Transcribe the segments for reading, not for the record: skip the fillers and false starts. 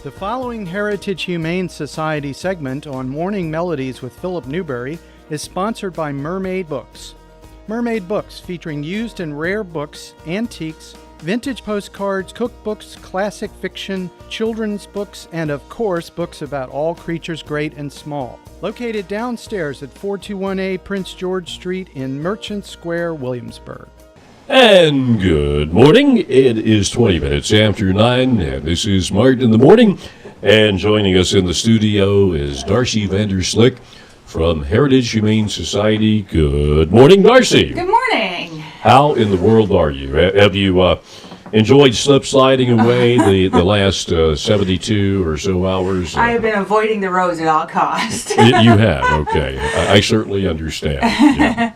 The following Heritage Humane Society segment on Morning Melodies with Philip Newberry is sponsored by Mermaid Books. Mermaid Books, featuring used and rare books, antiques, vintage postcards, cookbooks, classic fiction, children's books, and of course, books about all creatures great and small. Located downstairs at 421A Prince George Street in Merchant Square, Williamsburg. And good morning. It is 20 minutes after 9, and this is Martin in the Morning. And joining us in the studio is Darcy Vanderslick from Heritage Humane Society. Good morning, Darcy. Good morning. How in the world are you? Have you enjoyed slip sliding away the last 72 or so hours? I have been avoiding the roads at all costs. You have? Okay. I certainly understand. Yeah.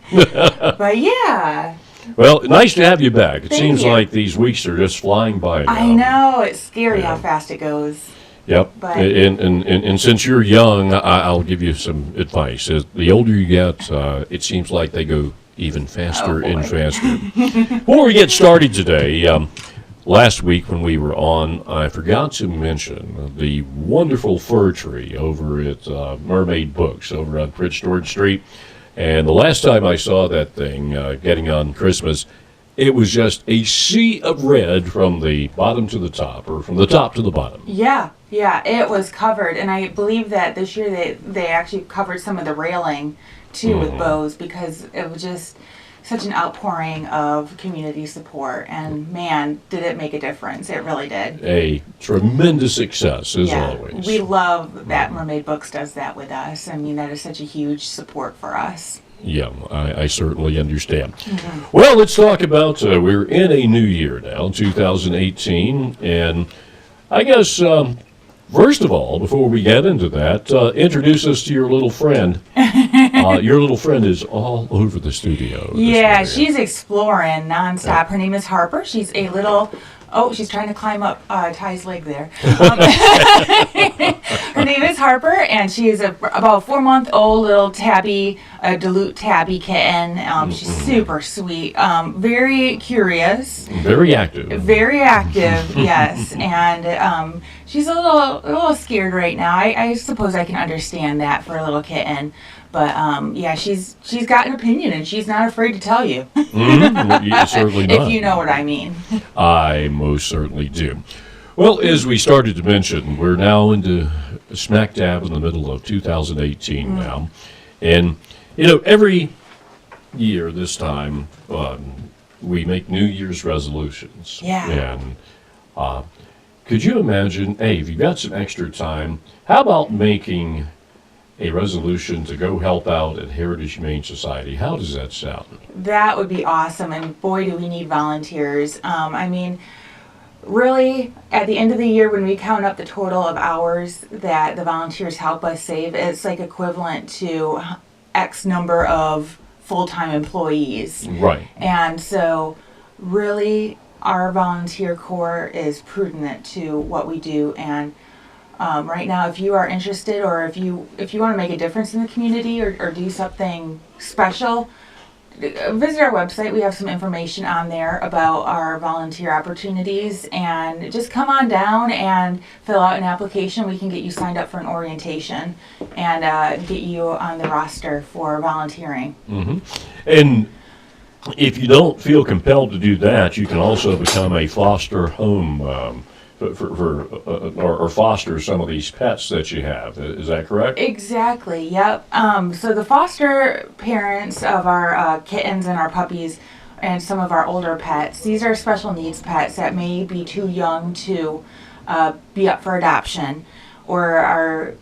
But yeah. Well, nice to have you back. It Thank seems you. like these weeks are just flying by now. I know. It's scary how fast it goes. Yep. But- And since you're young, I'll give you some advice. As the older you get, it seems like they go even faster and faster. Before we get started today, last week when we were on, I forgot to mention the wonderful fir tree over at Mermaid Books over on Prince George Street. And the last time I saw that thing getting on Christmas, it was just a sea of red from the bottom to the top, or from the top to the bottom. Yeah, it was covered. And I believe that this year they actually covered some of the railing, too, with bows, because it was just such an outpouring of community support. And, man, did it make a difference. It really did. A tremendous success, as always. We love that Mermaid Books does that with us. I mean, that is such a huge support for us. Yeah, I certainly understand. Well, let's talk about, we're in a new year now, 2018, and I guess, first of all, before we get into that, introduce us to your little friend. Your little friend is all over the studio. Yeah, she's exploring nonstop. Her name is Harper. She's a little... Oh, she's trying to climb up Ty's leg there. Her name is Harper, and she is about 4-month-old little tabby, Duluth tabby kitten. She's super sweet, very curious. Very active. Very active, yes. And she's a little scared right now. I suppose I can understand that for a little kitten. But, yeah, she's got an opinion, and she's not afraid to tell you. Certainly not. If you know what I mean. I most certainly do. Well, as we started to mention, we're now into smack dab in the middle of 2018 now. And, every year this time, we make New Year's resolutions. Yeah. And could you imagine, hey, if you've got some extra time, how about making a resolution to go help out at Heritage Humane Society? How does that sound? That would be awesome, and boy, do we need volunteers. I mean, really, at the end of the year, when we count up the total of hours that the volunteers help us save, it's like equivalent to X number of full-time employees. Right. And so, really, our volunteer corps is prudent to what we do, and right now, if you are interested, or if you want to make a difference in the community, or do something special, visit our website. We have some information on there about our volunteer opportunities, and just come on down and fill out an application. We can get you signed up for an orientation and get you on the roster for volunteering. And if you don't feel compelled to do that, you can also become a foster home or foster some of these pets that you have. Is that correct? Exactly, yep. So the foster parents of our kittens and our puppies and some of our older pets, these are special needs pets that may be too young to be up for adoption, or are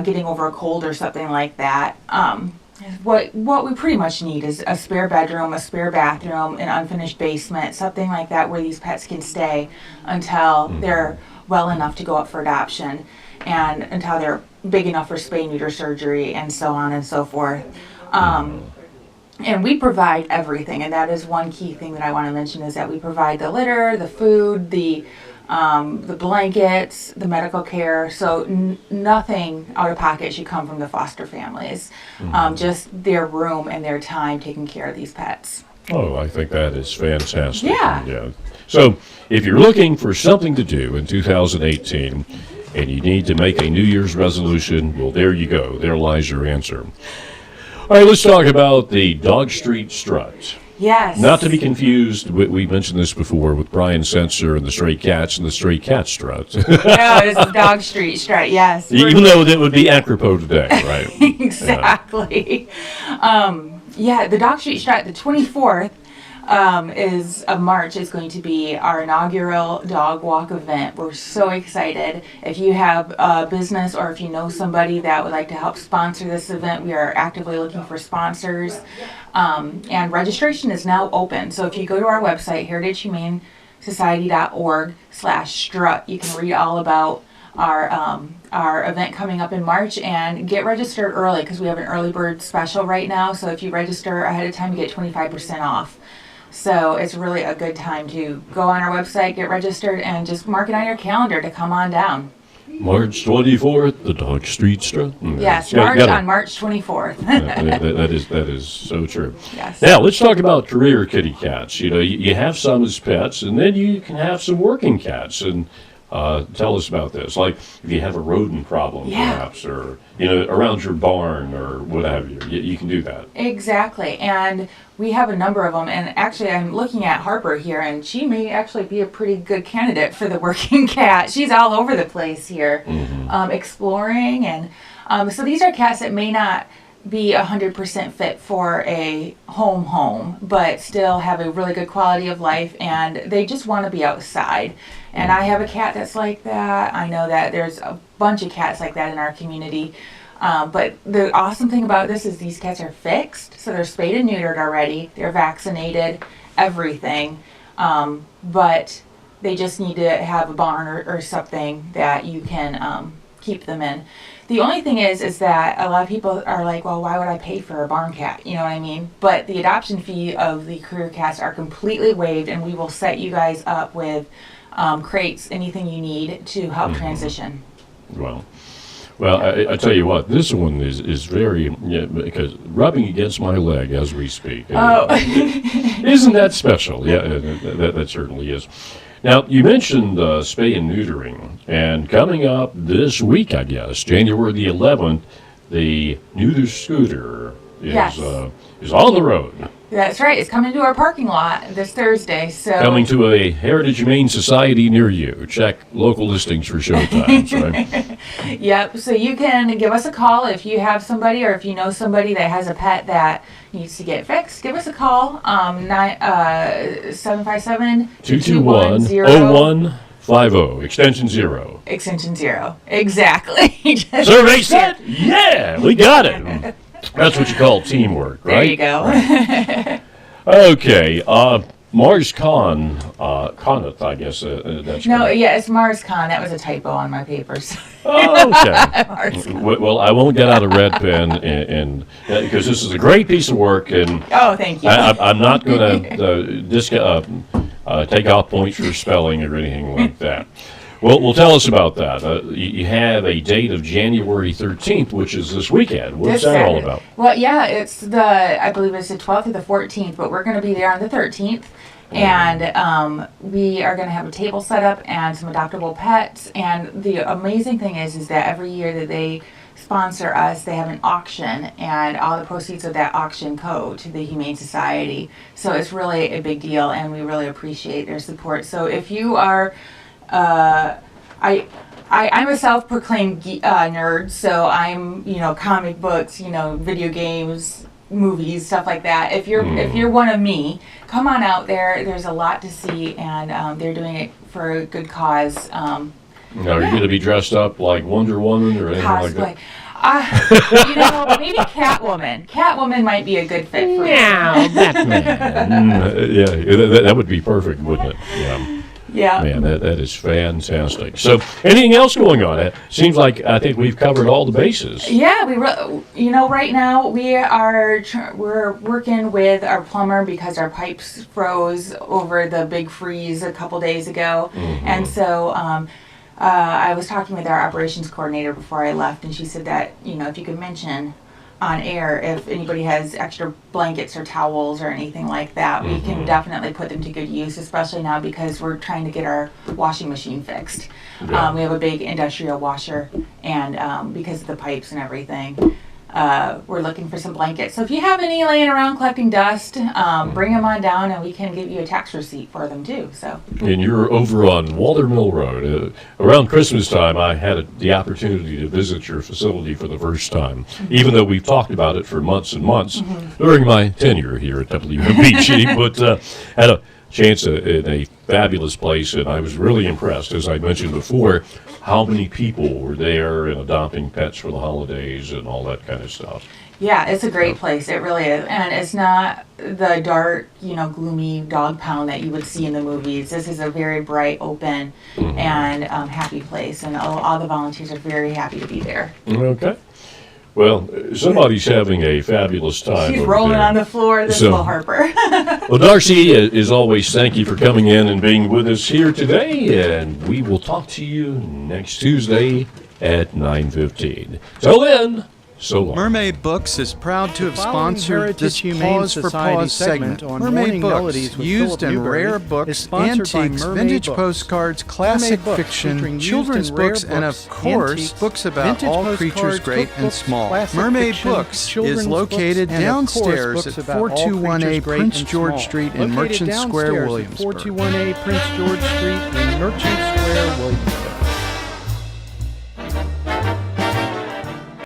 getting over a cold or something like that. What we pretty much need is a spare bedroom, a spare bathroom, an unfinished basement, something like that where these pets can stay until they're well enough to go up for adoption, and until they're big enough for spay-neuter surgery, and so on and so forth. And we provide everything, and that is one key thing that I want to mention, is that we provide the litter, the food, the blankets, the medical care. So nothing out of pocket should come from the foster families. Just their room and their time taking care of these pets. Oh, I think that is fantastic. Yeah. So if you're looking for something to do in 2018, and you need to make a New Year's resolution, well, there you go. There lies your answer. All right, let's talk about the Dog Street Strut. Yes. Not to be confused, we mentioned this before with Brian Sensor and the Stray Cats and the Stray Cat Strut. No, it's the Dog Street Strut, yes. Even though that would be apropos today, right? Exactly. The Dog Street Strut, the 24th of March is going to be our inaugural dog walk event. We're so excited. If you have a business or if you know somebody that would like to help sponsor this event, we are actively looking for sponsors. And registration is now open. So if you go to our website, heritagehumanesociety.org/strut, you can read all about our event coming up in March and get registered early because we have an early bird special right now. So if you register ahead of time, you get 25% off. So it's really a good time to go on our website, get registered, and just mark it on your calendar to come on down. March 24th, the Dog Street Strut. Yes, on March 24th. that is so true. Yes. Now, let's talk about career kitty cats. You know, you have some as pets, and then you can have some working cats. And tell us about this. Like, if you have a rodent problem, perhaps, or, around your barn or what have you, you can do that. Exactly. And we have a number of them. And actually, I'm looking at Harper here, and she may actually be a pretty good candidate for the working cat. She's all over the place here, exploring. And so these are cats that may not be 100% fit for a home, but still have a really good quality of life, and they just want to be outside. And I have a cat that's like that. I know that there's a bunch of cats like that in our community. But the awesome thing about this is these cats are fixed, so they're spayed and neutered already. They're vaccinated, everything. But they just need to have a barn or something that you can keep them in. The only thing is that a lot of people are like, well, why would I pay for a barn cat? You know what I mean? But the adoption fee of the career cats are completely waived, and we will set you guys up with crates, anything you need to help transition. Well, I tell you what, this one is very, because rubbing against my leg as we speak. Oh. Isn't that special? Yeah, that certainly is. Now, you mentioned spay and neutering, and coming up this week, I guess, January the 11th, the neuter scooter is on the road. That's right. It's coming to our parking lot this Thursday. So coming to a Heritage Humane Society near you. Check local listings for showtimes, right? Yep. So you can give us a call if you have somebody or if you know somebody that has a pet that needs to get fixed. Give us a call. 757-221-0150, extension 0. Extension 0. Exactly. Survey said, yeah, we got it. That's what you call teamwork, right? There you go. Okay, Mars Conant, I guess that's No, correct. yeah, it's Mars Con. That was a typo on my papers. Oh, okay. Mars Con. Well, I won't get out a red pen and because this is a great piece of work, and Oh, thank you. I'm not going to take off points for spelling or anything like that. Well, tell us about that. You have a date of January 13th, which is this weekend. What's that all about? Well, yeah, I believe it's the 12th or the 14th, but we're going to be there on the 13th. And we are going to have a table set up and some adoptable pets. And the amazing thing is that every year that they sponsor us, they have an auction, and all the proceeds of that auction go to the Humane Society. So it's really a big deal, and we really appreciate their support. So if you are... I'm a self-proclaimed nerd, so I'm, comic books, video games, movies, stuff like that. If you're one of me, come on out there. There's a lot to see, and they're doing it for a good cause. Are you going to be dressed up like Wonder Woman or anything like that? Maybe Catwoman. Catwoman might be a good fit for you. Batman. That would be perfect, wouldn't it? Yeah. Yeah. Man, that is fantastic. So, anything else going on? It seems like I think we've covered all the bases. Yeah, right now we're working with our plumber because our pipes froze over the big freeze a couple days ago, and so I was talking with our operations coordinator before I left, and she said that if you could mention on air if anybody has extra blankets or towels or anything like that. We can definitely put them to good use, especially now because we're trying to get our washing machine fixed. Yeah. We have a big industrial washer, and because of the pipes and everything, we're looking for some blankets. So if you have any laying around collecting dust, bring them on down, and we can give you a tax receipt for them too. So. And you're over on Walter Mill Road. Around Christmas time, I had the opportunity to visit your facility for the first time, even though we've talked about it for months and months during my tenure here at WMBG, but had a chance in a fabulous place, and I was really impressed, as I mentioned before, how many people were there and adopting pets for the holidays and all that kind of stuff. Yeah, it's a great place. It really is. And it's not the dark, gloomy dog pound that you would see in the movies. This is a very bright, open, and happy place. And all the volunteers are very happy to be there. Okay. Well, somebody's having a fabulous time. She's over rolling there. on the floor, this little Harper. Well, Darcy, as always, thank you for coming in and being with us here today. And we will talk to you next Tuesday at 9:15. Till then. So long. Mermaid Books is proud to have following sponsored this Humane Pause for Society Pause segment segment on on Mermaid Morning Books, Melodies with used Philip and Newberry, rare is books, sponsored by antiques, Mermaid vintage Books. postcards, classic Mermaid Books, fiction, featuring used children's and rare books, and books, of course, antiques, books about vintage all postcards, creatures great and cookbooks, small. classic Mermaid fiction, Books children's is books, located and of course, downstairs books at about all 4218 creatures great Prince and George small. Street in Located Merchant Square, downstairs at Williamsburg. 4218 Prince George Street in Merchant Square, Williamsburg.